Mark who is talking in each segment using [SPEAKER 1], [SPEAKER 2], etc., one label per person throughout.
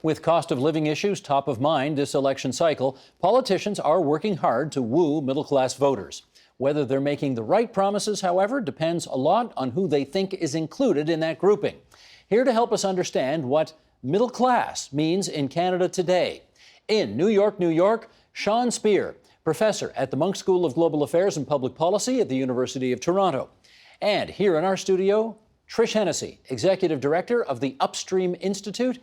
[SPEAKER 1] With cost of living issues top of mind this election cycle, politicians are working hard to woo middle-class voters. Whether they're making the right promises, however, depends a lot on who they think is included in that grouping. Here to help us understand what middle class means in Canada today. In New York, Sean Speer, professor at the Munk School of Global Affairs and Public Policy at the University of Toronto. And here in our studio, Trish Hennessy, executive director of the Upstream Institute,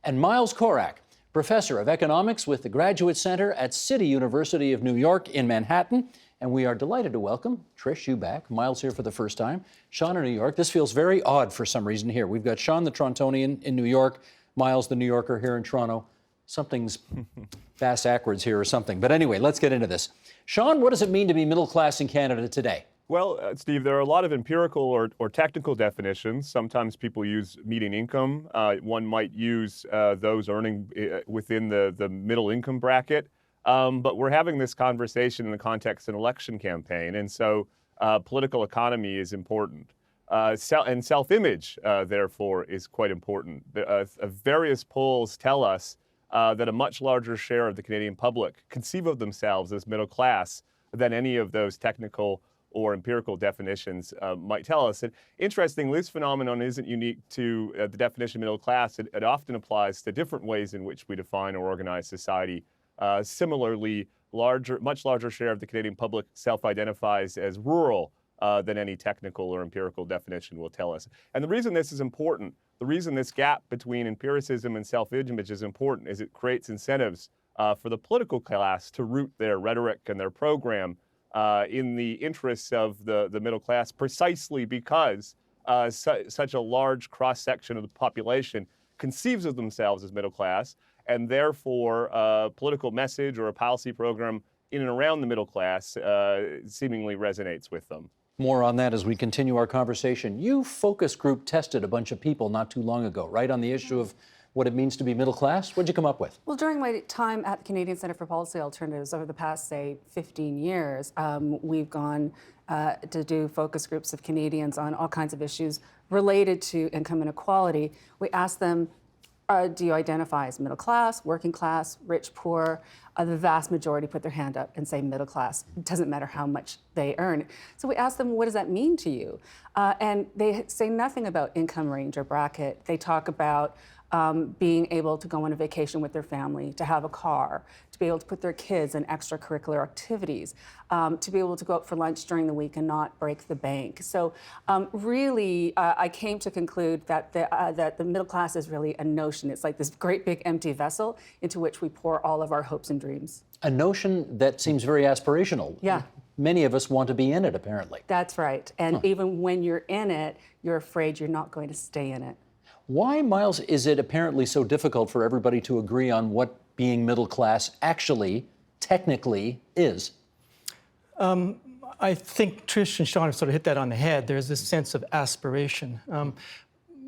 [SPEAKER 1] and Miles Korak, professor of economics with the Graduate Center at City University of New York in Manhattan. And we are delighted to welcome Trish, you back. Miles here for the first time. Sean in New York. This feels very odd for some reason here. We've got Sean, the Torontonian in New York, Miles, the New Yorker here in Toronto. Something's backwards here or something. But anyway, let's get into this. Sean, what does it mean to be middle class in Canada today?
[SPEAKER 2] Well, Steve, there are a lot of empirical or technical definitions. Sometimes people use median income. One might use those earning within the middle income bracket. But we're having this conversation in the context of an election campaign, and so political economy is important. And self-image, therefore, is quite important. Various polls tell us that a much larger share of the Canadian public conceive of themselves as middle class than any of those technical or empirical definitions might tell us. And interestingly, this phenomenon isn't unique to the definition of middle class. It often applies to different ways in which we define or organize society. Similarly, much larger share of the Canadian public self-identifies as rural than any technical or empirical definition will tell us. And the reason this is important, the reason this gap between empiricism and self-image is important, is it creates incentives for the political class to root their rhetoric and their program in the interests of the middle class, precisely because such a large cross-section of the population conceives of themselves as middle class, and therefore a political message or a policy program in and around the middle class seemingly resonates with them.
[SPEAKER 1] More on that as we continue our conversation. You focus group tested a bunch of people not too long ago, right, on the issue of what it means to be middle class. What'd you come up with?
[SPEAKER 3] Well, during my time at the Canadian Centre for Policy Alternatives over the past, say, 15 years, we've gone to do focus groups of Canadians on all kinds of issues related to income inequality. We asked them, do you identify as middle class, working class, rich, poor? The vast majority put their hand up and say middle class. It doesn't matter how much they earn. So we asked them, what does that mean to you? And they say nothing about income range or bracket. They talk about being able to go on a vacation with their family, to have a car, to be able to put their kids in extracurricular activities, to be able to go out for lunch during the week and not break the bank. So really, I came to conclude that the middle class is really a notion. It's like this great big empty vessel into which we pour all of our hopes and dreams.
[SPEAKER 1] A notion that seems very aspirational.
[SPEAKER 3] Yeah.
[SPEAKER 1] Many of us want to be in it, apparently.
[SPEAKER 3] That's right. And even when you're in it, you're afraid you're not going to stay in it.
[SPEAKER 1] Why, Miles, is it apparently so difficult for everybody to agree on what being middle class actually, technically, is?
[SPEAKER 4] I think Trish and Sean have sort of hit that on the head. There's this sense of aspiration.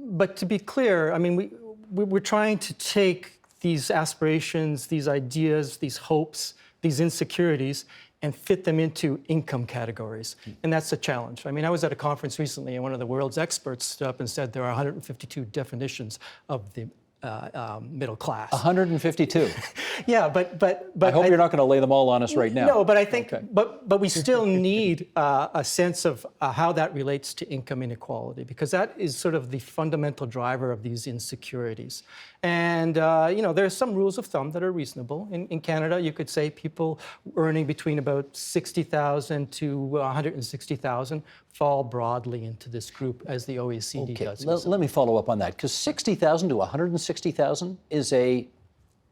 [SPEAKER 4] But to be clear, I mean, we're trying to take these aspirations, these ideas, these hopes, these insecurities, and fit them into income categories. And that's a challenge. I mean, I was at a conference recently, and one of the world's experts stood up and said there are 152 definitions of the middle class.
[SPEAKER 1] 152.
[SPEAKER 4] Yeah, but
[SPEAKER 1] I hope you're not going to lay them all on us right now.
[SPEAKER 4] No, but I think, but we still need a sense of how that relates to income inequality, because that is sort of the fundamental driver of these insecurities. And you know, there are some rules of thumb that are reasonable. In Canada, you could say people earning between about 60,000 to 160,000 fall broadly into this group, as the OECD does.
[SPEAKER 1] Let me follow up on that, because 60,000 to 160,000 is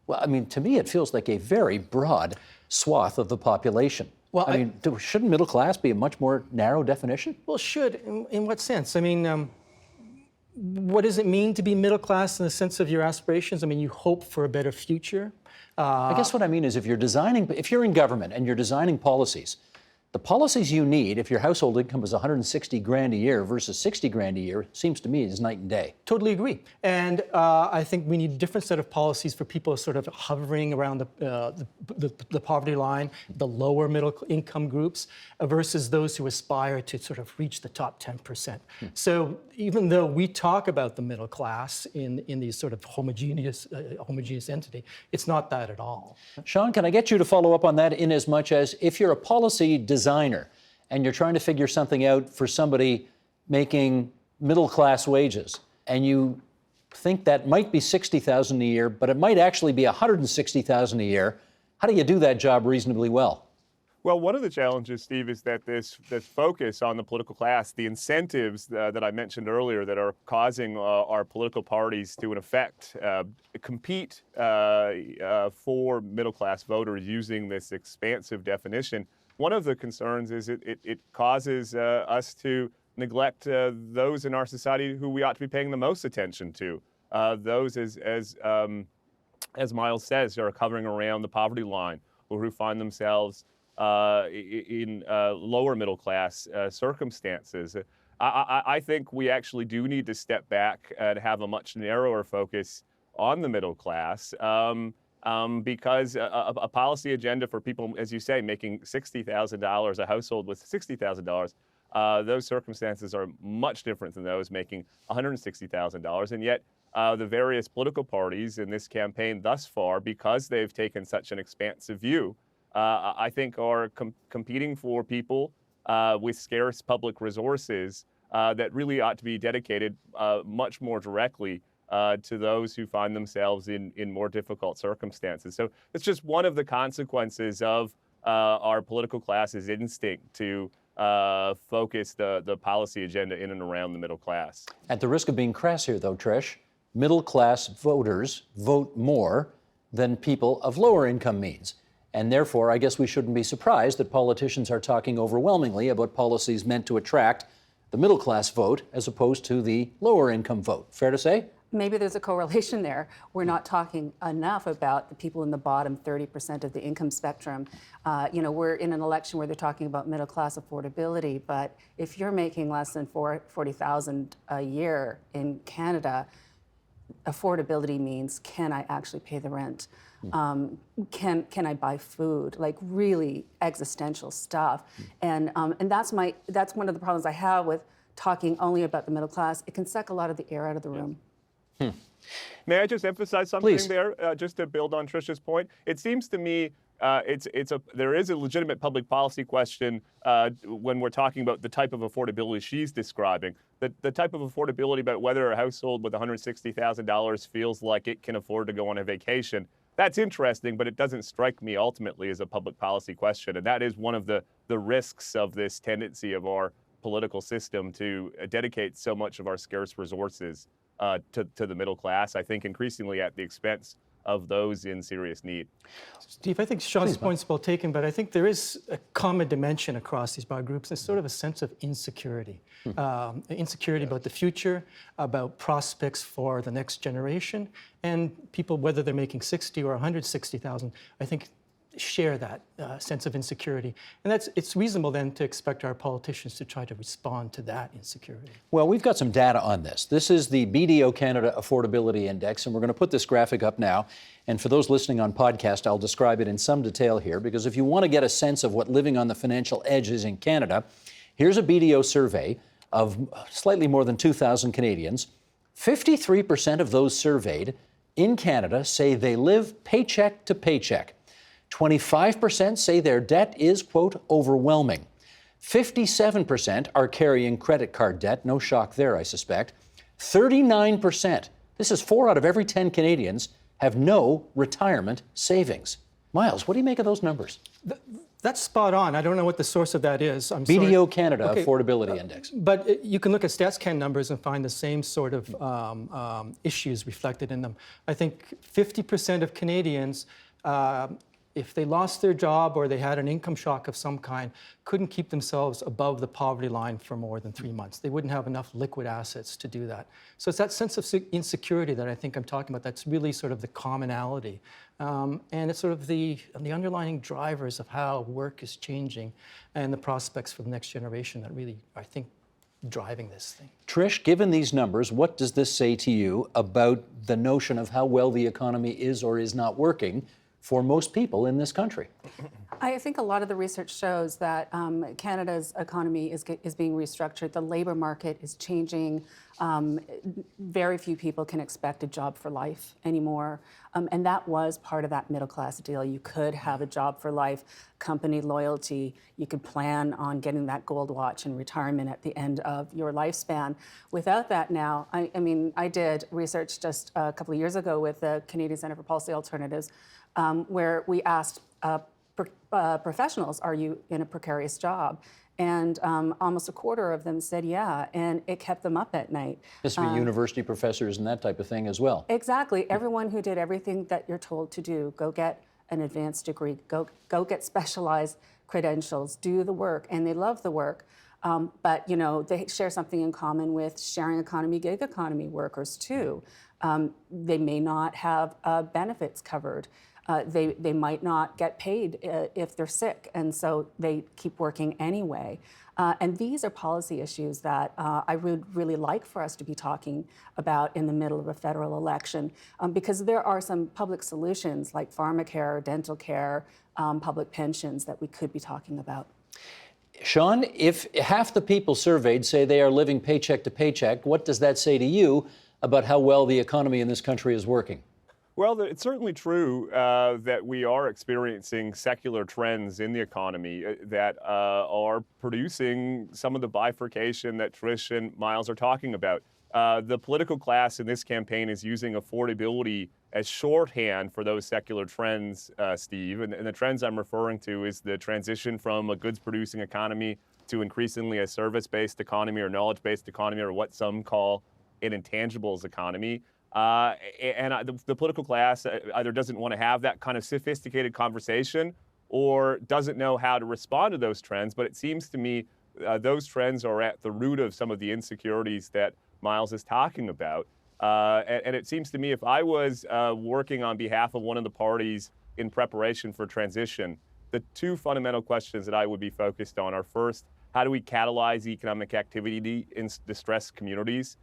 [SPEAKER 1] well, I mean, to me, it feels like a very broad swath of the population. Well, I mean, shouldn't middle class be a much more narrow definition?
[SPEAKER 4] Well, should. In what sense? I mean, what does it mean to be middle class in the sense of your aspirations? I mean, you hope for a better future.
[SPEAKER 1] I guess what I mean is if you're in government and you're designing policies, the policies you need if your household income is 160 grand a year versus 60 grand a year seems to me is night and day.
[SPEAKER 4] Totally agree. And I think we need a different set of policies for people sort of hovering around the poverty line, the lower middle income groups, versus those who aspire to sort of reach the top 10%. So even though we talk about the middle class in these sort of homogeneous entity, it's not that at all.
[SPEAKER 1] Sean, can I get you to follow up on that in as much as if you're a policy designer and you're trying to figure something out for somebody making middle class wages and you think that might be $60,000 a year, but it might actually be $160,000 a year, how do you do that job reasonably well?
[SPEAKER 2] Well, one of the challenges, Steve, is that this focus on the political class, the incentives that I mentioned earlier that are causing our political parties to, in effect, compete for middle-class voters using this expansive definition. One of the concerns is it causes us to neglect those in our society who we ought to be paying the most attention to. Those, as Miles says, are hovering around the poverty line or who find themselves in lower middle class circumstances. I think we actually do need to step back and have a much narrower focus on the middle class because a policy agenda for people, as you say, making $60,000, a household with $60,000, those circumstances are much different than those making $160,000. And yet the various political parties in this campaign thus far, because they've taken such an expansive view, I think are competing for people with scarce public resources that really ought to be dedicated much more directly to those who find themselves in more difficult circumstances. So it's just one of the consequences of our political class's instinct to focus the policy agenda in and around the middle class.
[SPEAKER 1] At the risk of being crass here, though, Trish, middle class voters vote more than people of lower income means. And therefore, I guess we shouldn't be surprised that politicians are talking overwhelmingly about policies meant to attract the middle class vote as opposed to the lower income vote. Fair to say?
[SPEAKER 3] Maybe there's a correlation there. We're not talking enough about the people in the bottom 30% of the income spectrum. We're in an election where they're talking about middle class affordability, but if you're making less than $40,000 a year in Canada, affordability means, can I actually pay the rent? Can I buy food? Like really existential stuff. And that's one of the problems I have with talking only about the middle class. It can suck a lot of the air out of the room.
[SPEAKER 2] May I just emphasize something
[SPEAKER 1] Please.
[SPEAKER 2] there, just to build on Tricia's point? It seems to me there is a legitimate public policy question when we're talking about the type of affordability she's describing. The type of affordability about whether a household with $160,000 feels like it can afford to go on a vacation. That's interesting, but it doesn't strike me ultimately as a public policy question. And that is one of the risks of this tendency of our political system to dedicate so much of our scarce resources to the middle class, I think increasingly at the expense of those in serious need.
[SPEAKER 4] Steve, I think Sean's point's well taken, but I think there is a common dimension across these broad groups. It's sort of a sense of insecurity. Insecurity about the future, about prospects for the next generation, and people, whether they're making 60 or 160,000, I think share that sense of insecurity. And it's reasonable then to expect our politicians to try to respond to that insecurity.
[SPEAKER 1] Well, we've got some data on this. This is the BDO Canada Affordability Index, and we're going to put this graphic up now. And for those listening on podcast, I'll describe it in some detail here, because if you want to get a sense of what living on the financial edge is in Canada, here's a BDO survey of slightly more than 2,000 Canadians. 53% of those surveyed in Canada say they live paycheck to paycheck. 25% say their debt is, quote, overwhelming. 57% are carrying credit card debt. No shock there, I suspect. 39%, this is 4 out of every 10 Canadians, have no retirement savings. Miles, what do you make of those numbers?
[SPEAKER 4] That's spot on. I don't know what the source of that is. I'm
[SPEAKER 1] BDO
[SPEAKER 4] sorry.
[SPEAKER 1] Canada
[SPEAKER 4] Okay,
[SPEAKER 1] Affordability Index.
[SPEAKER 4] But you can look at StatsCan numbers and find the same sort of issues reflected in them. I think 50% of Canadians if they lost their job or they had an income shock of some kind, couldn't keep themselves above the poverty line for more than 3 months. They wouldn't have enough liquid assets to do that. So it's that sense of insecurity that I think I'm talking about that's really sort of the commonality. And it's sort of the underlying drivers of how work is changing and the prospects for the next generation that really, I think, driving this thing.
[SPEAKER 1] Trish, given these numbers, what does this say to you about the notion of how well the economy is or is not working for most people in this country?
[SPEAKER 3] I think a lot of the research shows that Canada's economy is being restructured. The labor market is changing. Very few people can expect a job for life anymore. And that was part of that middle class deal. You could have a job for life, company loyalty. You could plan on getting that gold watch in retirement at the end of your lifespan. Without that now, I did research just a couple of years ago with the Canadian Centre for Policy Alternatives, where we asked professionals, are you in a precarious job? And almost a quarter of them said yeah, and it kept them up at night.
[SPEAKER 1] This would be university professors and that type of thing as well.
[SPEAKER 3] Exactly. Everyone who did everything that you're told to do, go get an advanced degree, go get specialized credentials, do the work, and they love the work. But they share something in common with sharing economy, gig economy workers too. They may not have benefits covered. They might not get paid if they're sick, and so they keep working anyway. And these are policy issues that I would really like for us to be talking about in the middle of a federal election, because there are some public solutions like pharmacare, dental care, public pensions that we could be talking about.
[SPEAKER 1] Sean, if half the people surveyed say they are living paycheck to paycheck, what does that say to you about how well the economy in this country is working?
[SPEAKER 2] Well, it's certainly true that we are experiencing secular trends in the economy that are producing some of the bifurcation that Trish and Miles are talking about. The political class in this campaign is using affordability as shorthand for those secular trends, Steve. And the trends I'm referring to is the transition from a goods-producing economy to increasingly a service-based economy or knowledge-based economy, or what some call an intangibles economy. The political class either doesn't want to have that kind of sophisticated conversation or doesn't know how to respond to those trends. But it seems to me those trends are at the root of some of the insecurities that Miles is talking about. And it seems to me if I was working on behalf of one of the parties in preparation for transition, the two fundamental questions that I would be focused on are, first, how do we catalyze economic activity in distressed communities?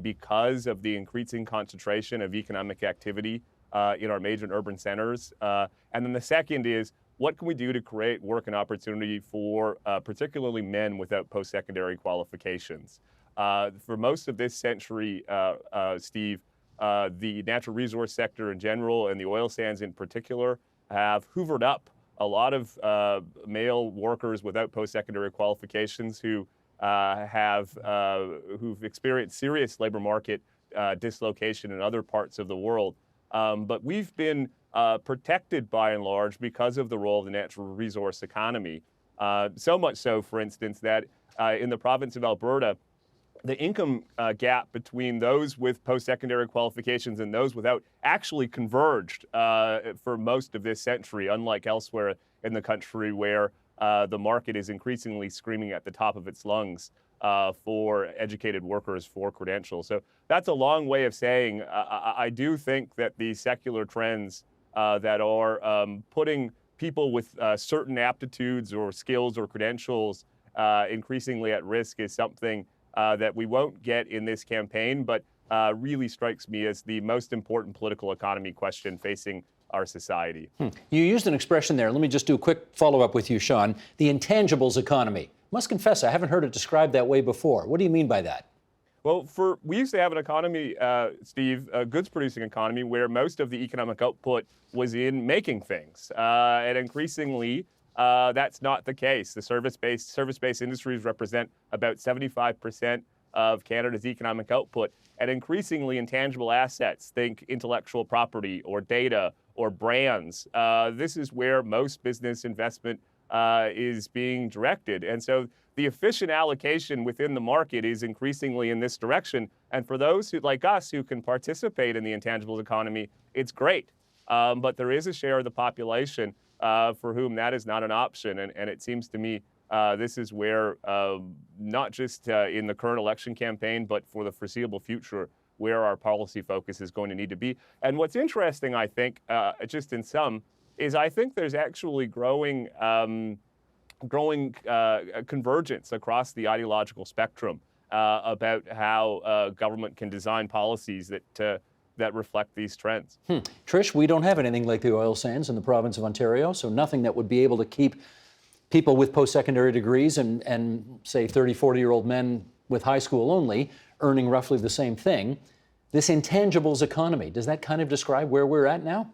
[SPEAKER 2] Because of the increasing concentration of economic activity in our major and urban centers. And then the second is, what can we do to create work and opportunity for particularly men without post-secondary qualifications? For most of this century, Steve, the natural resource sector in general and the oil sands in particular have hoovered up a lot of male workers without post-secondary qualifications who've experienced serious labor market dislocation in other parts of the world. But we've been protected by and large because of the role of the natural resource economy. So much so, for instance, that in the province of Alberta, the income gap between those with post-secondary qualifications and those without actually converged for most of this century, unlike elsewhere in the country where the market is increasingly screaming at the top of its lungs for educated workers for credentials. So that's a long way of saying I do think that the secular trends that are putting people with certain aptitudes or skills or credentials increasingly at risk is something that we won't get in this campaign, but really strikes me as the most important political economy question facing our society.
[SPEAKER 1] You used an expression there. Let me just do a quick follow-up with you, Sean. The intangibles economy. Must confess, I haven't heard it described that way before. What do you mean by that?
[SPEAKER 2] Well, we used to have an economy, Steve, a goods-producing economy, where most of the economic output was in making things. And increasingly, that's not the case. The service-based industries represent about 75% of Canada's economic output. And increasingly, intangible assets, think intellectual property or data or brands. This is where most business investment is being directed. And so the efficient allocation within the market is increasingly in this direction. And for those who, like us, who can participate in the intangibles economy, it's great. But there is a share of the population for whom that is not an option. And it seems to me this is where, not just in the current election campaign, but for the foreseeable future, where our policy focus is going to need to be. And what's interesting, I think, just in sum, is I think there's actually growing convergence across the ideological spectrum about how government can design policies that reflect these trends.
[SPEAKER 1] Trish, we don't have anything like the oil sands in the province of Ontario, so nothing that would be able to keep people with post-secondary degrees and say 30, 40-year-old men with high school only earning roughly the same thing. This intangibles economy, does that kind of describe where we're at now?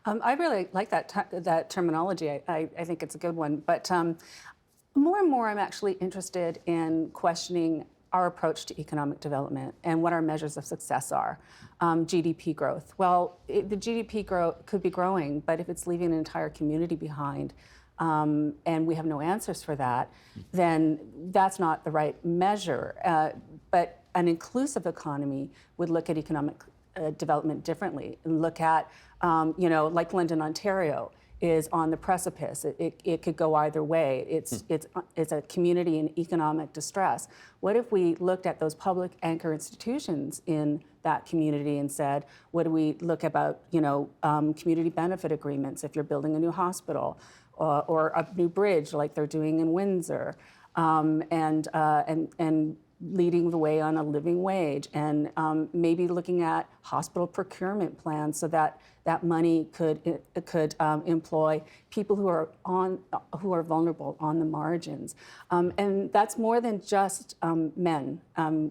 [SPEAKER 3] I really like that terminology. I think it's a good one. But more and more, I'm actually interested in questioning our approach to economic development and what our measures of success are. GDP growth. Well, the GDP could be growing, but if it's leaving an entire community behind, and we have no answers for that, then that's not the right measure. But an inclusive economy would look at economic development differently and look at, like London, Ontario is on the precipice. It could go either way. It's a community in economic distress. What if we looked at those public anchor institutions in that community and said, what do we look about, community benefit agreements if you're building a new hospital or a new bridge like they're doing in Windsor, and leading the way on a living wage, and maybe looking at hospital procurement plans so that that money could employ people who are vulnerable on the margins, and that's more than just men,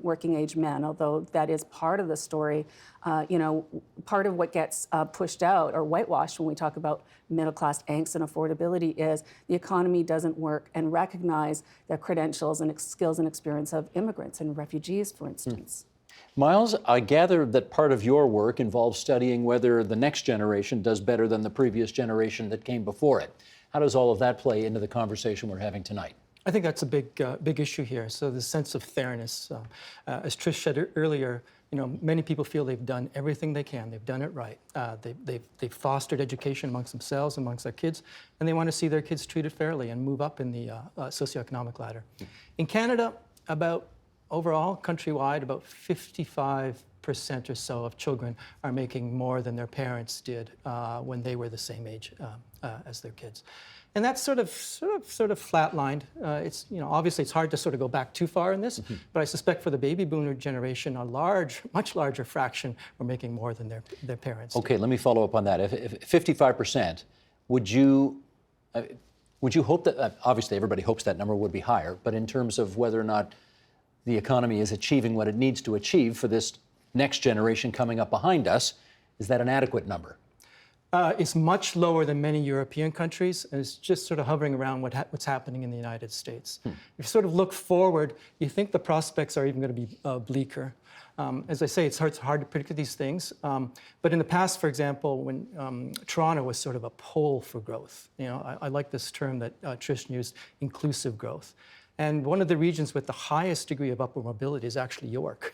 [SPEAKER 3] working age men. Although that is part of the story, part of what gets pushed out or whitewashed when we talk about middle class angst and affordability is the economy doesn't work and recognize the credentials and skills and experience of immigrants and refugees, for instance.
[SPEAKER 1] Miles, I gather that part of your work involves studying whether the next generation does better than the previous generation that came before it. How does all of that play into the conversation we're having tonight?
[SPEAKER 4] I think that's a big issue here. So the sense of fairness, as Trish said earlier, many people feel they've done everything they can. They've done it right. They've fostered education amongst themselves, amongst their kids, and they want to see their kids treated fairly and move up in the socioeconomic ladder. In Canada, overall, countrywide, about 55% or so of children are making more than their parents did when they were the same age as their kids. And that's sort of flatlined. It's obviously it's hard to sort of go back too far in this, but I suspect for the baby boomer generation, much larger fraction were making more than their parents.
[SPEAKER 1] Okay, let me follow up on that. If 55%, would you hope that obviously everybody hopes that number would be higher, but in terms of whether or not the economy is achieving what it needs to achieve for this next generation coming up behind us, is that an adequate number?
[SPEAKER 4] It's much lower than many European countries, and it's just sort of hovering around what's happening in the United States. If you sort of look forward, you think the prospects are even going to be bleaker. As I say, it's hard to predict these things. But in the past, for example, when Toronto was sort of a pole for growth, I like this term that Trish used, inclusive growth. And one of the regions with the highest degree of upward mobility is actually York.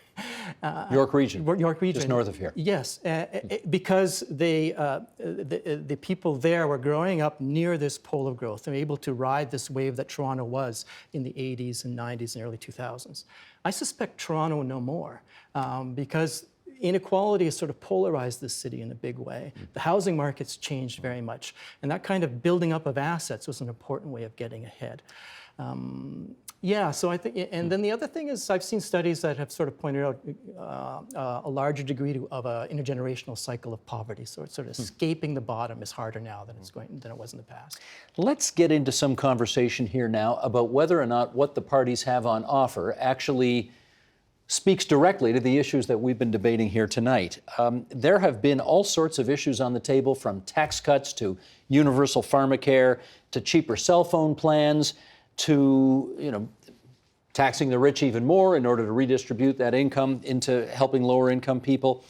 [SPEAKER 1] York region.
[SPEAKER 4] York region.
[SPEAKER 1] Just north of here.
[SPEAKER 4] Yes, because the people there were growing up near this pole of growth and able to ride this wave that Toronto was in the 80s and 90s and early 2000s. I suspect Toronto will know more because inequality has sort of polarized this city in a big way. The housing market's changed very much, and that kind of building up of assets was an important way of getting ahead. So I think, and then the other thing is I've seen studies that have sort of pointed out a larger degree of an intergenerational cycle of poverty. So it's sort of escaping the bottom is harder now than it was in the past.
[SPEAKER 1] Let's get into some conversation here now about whether or not what the parties have on offer actually speaks directly to the issues that we've been debating here tonight. There have been all sorts of issues on the table, from tax cuts to universal pharmacare to cheaper cell phone plans, to taxing the rich even more in order to redistribute that income into helping lower income people.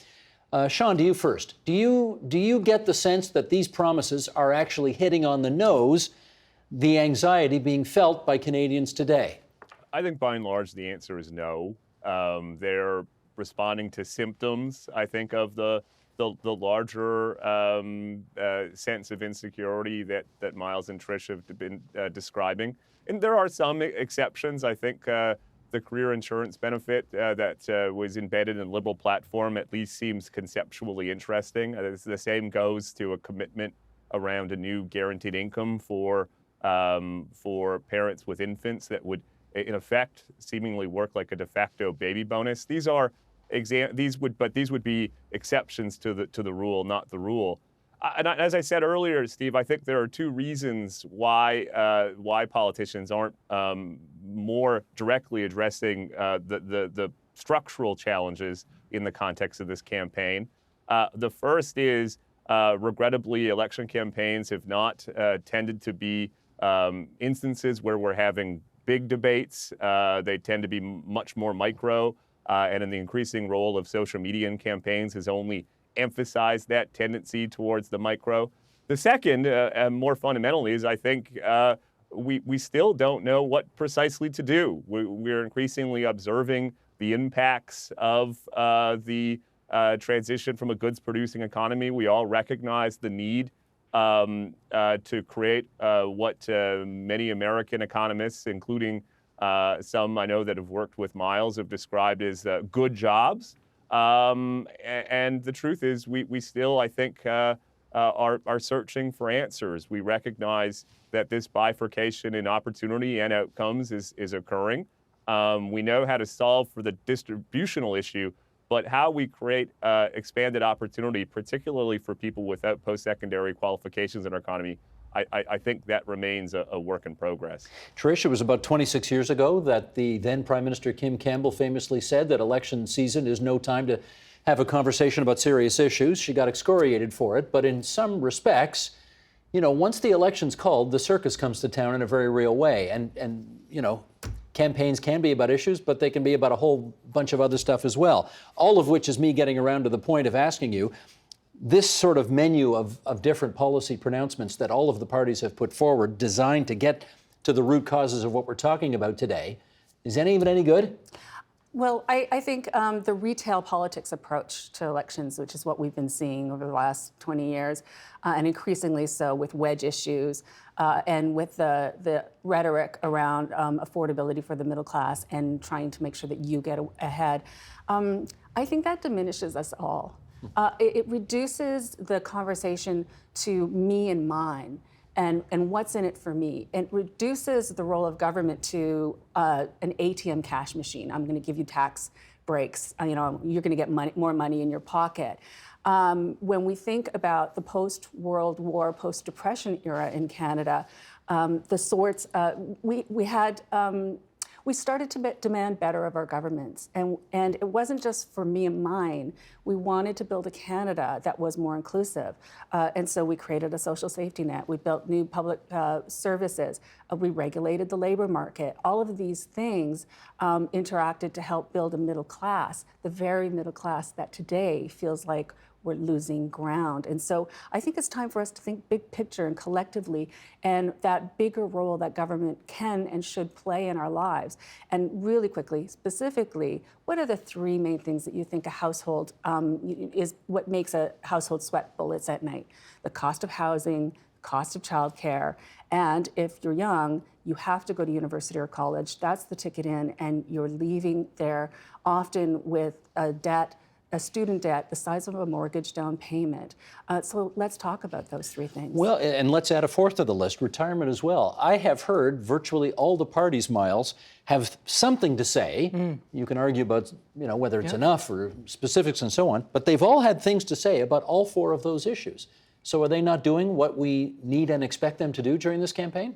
[SPEAKER 1] Sean, to you first. Do you get the sense that these promises are actually hitting on the nose the anxiety being felt by Canadians today?
[SPEAKER 2] I think by and large the answer is no. They're responding to symptoms, I think, of the the larger sense of insecurity that Miles and Trish have been describing. And there are some exceptions. I think the career insurance benefit that was embedded in the Liberal platform at least seems conceptually interesting. The same goes to a commitment around a new guaranteed income for parents with infants that would, in effect, seemingly work like a de facto baby bonus. These would be exceptions to the rule, not the rule. And as I said earlier, Steve, I think there are two reasons why politicians aren't more directly addressing the structural challenges in the context of this campaign. The first is, regrettably, election campaigns have not tended to be instances where we're having big debates. They tend to be much more micro, and in the increasing role of social media in campaigns has only emphasized that tendency towards the micro. The second, more fundamentally, is I think we still don't know what precisely to do. We're increasingly observing the impacts of the transition from a goods-producing economy. We all recognize the need to create what many American economists, including some I know that have worked with Miles, have described as good jobs. And the truth is, we still, I think, are searching for answers. We recognize that this bifurcation in opportunity and outcomes is occurring. We know how to solve for the distributional issue, but how we create expanded opportunity, particularly for people without post-secondary qualifications in our economy, I think that remains a work in progress.
[SPEAKER 1] Trish, it was about 26 years ago that the then Prime Minister Kim Campbell famously said that election season is no time to have a conversation about serious issues. She got excoriated for it, but in some respects, you know, once the election's called, the circus comes to town in a very real way. And you know, campaigns can be about issues, but they can be about a whole bunch of other stuff as well. All of which is me getting around to the point of asking you, this sort of menu of different policy pronouncements that all of the parties have put forward, designed to get to the root causes of what we're talking about today, is any of it any good?
[SPEAKER 3] Well, I think the retail politics approach to elections, which is what we've been seeing over the last 20 years, and increasingly so with wedge issues and with the rhetoric around affordability for the middle class and trying to make sure that you get ahead, I think that diminishes us all. It reduces the conversation to me and mine and what's in it for me. It reduces the role of government to an ATM cash machine. I'm going to give you tax breaks. You know, you're going to get more money in your pocket. When we think about the post-World War, post-Depression era in Canada, we started to demand better of our governments. And it wasn't just for me and mine. We wanted to build a Canada that was more inclusive. And so we created a social safety net. We built new public services. We regulated the labor market. All of these things interacted to help build a middle class, the very middle class that today feels like we're losing ground. And so I think it's time for us to think big picture and collectively, and that bigger role that government can and should play in our lives. And really quickly, specifically, what are the three main things that you think a household is what makes a household sweat bullets at night? The cost of housing, cost of childcare, and if you're young, you have to go to university or college. That's the ticket in, and you're leaving there often with a student debt the size of a mortgage down payment. So let's talk about those three things.
[SPEAKER 1] Well, and let's add a fourth to the list, retirement as well. I have heard virtually all the parties, Miles, have something to say. You can argue about, you know, whether it's enough or specifics and so on, but they've all had things to say about all four of those issues. So are they not doing what we need and expect them to do during this campaign?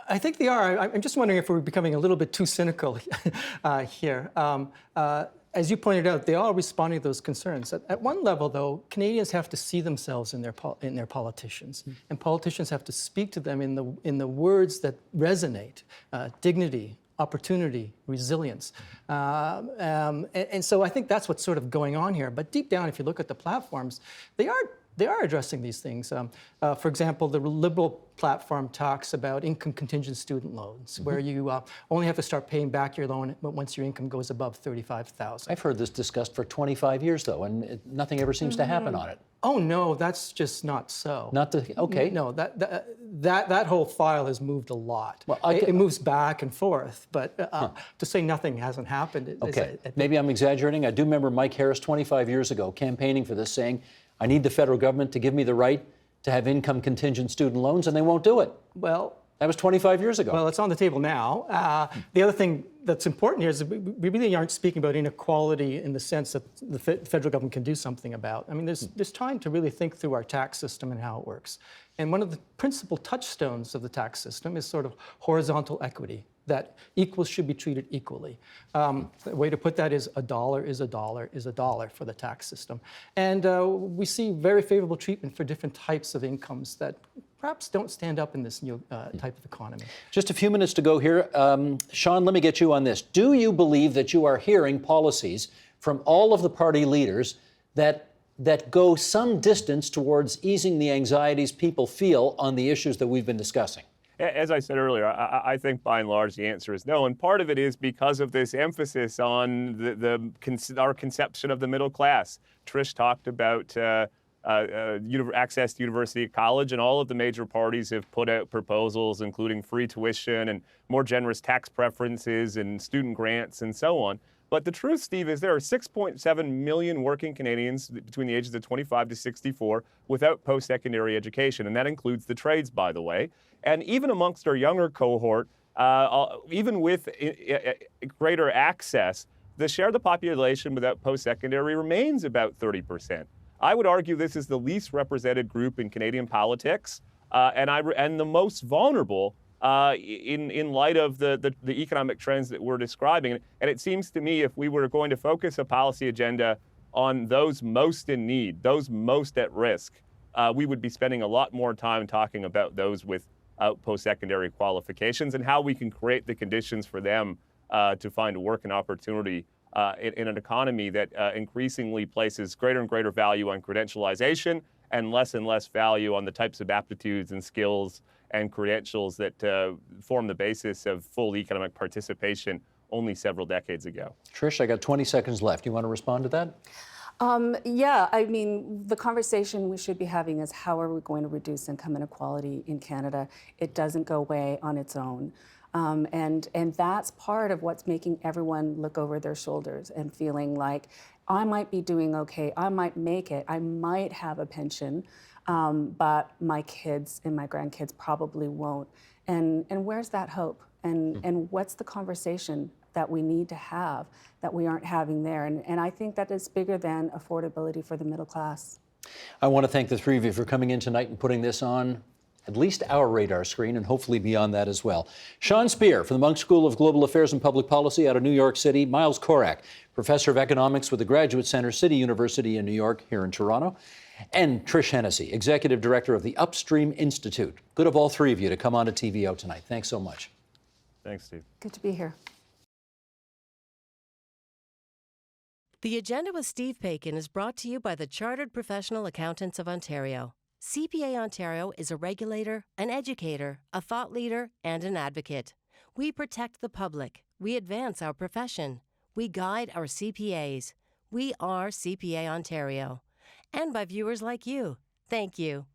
[SPEAKER 4] I think they are. I'm just wondering if we're becoming a little bit too cynical here. As you pointed out, they are responding to those concerns. At one level, though, Canadians have to see themselves in their politicians, and politicians have to speak to them in the words that resonate: dignity, opportunity, resilience. And so I think that's what's sort of going on here. But deep down, if you look at the platforms, they are they are addressing these things. For example, the Liberal platform talks about income contingent student loans, where you only have to start paying back your loan once your income goes above $35,000.
[SPEAKER 1] I've heard this discussed for 25 years, though, and nothing ever seems to happen on it.
[SPEAKER 4] Oh no, that's just not so.
[SPEAKER 1] Not the okay.
[SPEAKER 4] No, that whole file has moved a lot.
[SPEAKER 1] Well,
[SPEAKER 4] it moves back and forth, but to say nothing hasn't happened.
[SPEAKER 1] Okay, maybe I'm exaggerating. I do remember Mike Harris 25 years ago campaigning for this, saying, I need the federal government to give me the right to have income contingent student loans, and they won't do it.
[SPEAKER 4] Well,
[SPEAKER 1] that was 25 years ago.
[SPEAKER 4] Well, it's on the table now. The other thing that's important here is we really aren't speaking about inequality in the sense that the federal government can do something about. I mean, there's time to really think through our tax system and how it works. And one of the principal touchstones of the tax system is sort of horizontal equity, that equals should be treated equally. The way to put that is a dollar is a dollar is a dollar for the tax system. And we see very favorable treatment for different types of incomes that perhaps don't stand up in this new type of economy.
[SPEAKER 1] Just a few minutes to go here. Sean, let me get you on this. Do you believe that you are hearing policies from all of the party leaders that go some distance towards easing the anxieties people feel on the issues that we've been discussing?
[SPEAKER 2] As I said earlier, I think by and large the answer is no, and part of it is because of this emphasis on our conception of the middle class. Trish talked about access to university college, and all of the major parties have put out proposals including free tuition and more generous tax preferences and student grants and so on. But the truth, Steve, is there are 6.7 million working Canadians between the ages of 25 to 64 without post-secondary education, and that includes the trades, by the way. And even amongst our younger cohort, even with greater access, the share of the population without post-secondary remains about 30%. I would argue this is the least represented group in Canadian politics, and the most vulnerable in light of the economic trends that we're describing. And it seems to me if we were going to focus a policy agenda on those most in need, those most at risk, we would be spending a lot more time talking about those without post-secondary qualifications and how we can create the conditions for them to find work and opportunity in an economy that increasingly places greater and greater value on credentialization and less value on the types of aptitudes and skills and credentials that form the basis of full economic participation only several decades ago.
[SPEAKER 1] Trish, I got 20 seconds left. You want to respond to that?
[SPEAKER 3] Yeah, I mean, the conversation we should be having is how are we going to reduce income inequality in Canada? It doesn't go away on its own. And that's part of what's making everyone look over their shoulders and feeling like, I might be doing okay, I might make it, I might have a pension, but my kids and my grandkids probably won't. And where's that hope? And what's the conversation that we need to have that we aren't having there? And I think that is bigger than affordability for the middle class.
[SPEAKER 1] I want to thank the three of you for coming in tonight and putting this on at least our radar screen and hopefully beyond that as well. Sean Speer from the Munk School of Global Affairs and Public Policy out of New York City. Miles Korak, Professor of Economics with the Graduate Center, City University in New York, here in Toronto. And Trish Hennessy, Executive Director of the Upstream Institute. Good of all three of you to come on to TVO tonight. Thanks so much.
[SPEAKER 2] Thanks, Steve.
[SPEAKER 3] Good to be here.
[SPEAKER 5] The Agenda with Steve Paikin is brought to you by the Chartered Professional Accountants of Ontario. CPA Ontario is a regulator, an educator, a thought leader, and an advocate. We protect the public. We advance our profession. We guide our CPAs. We are CPA Ontario. And by viewers like you. Thank you.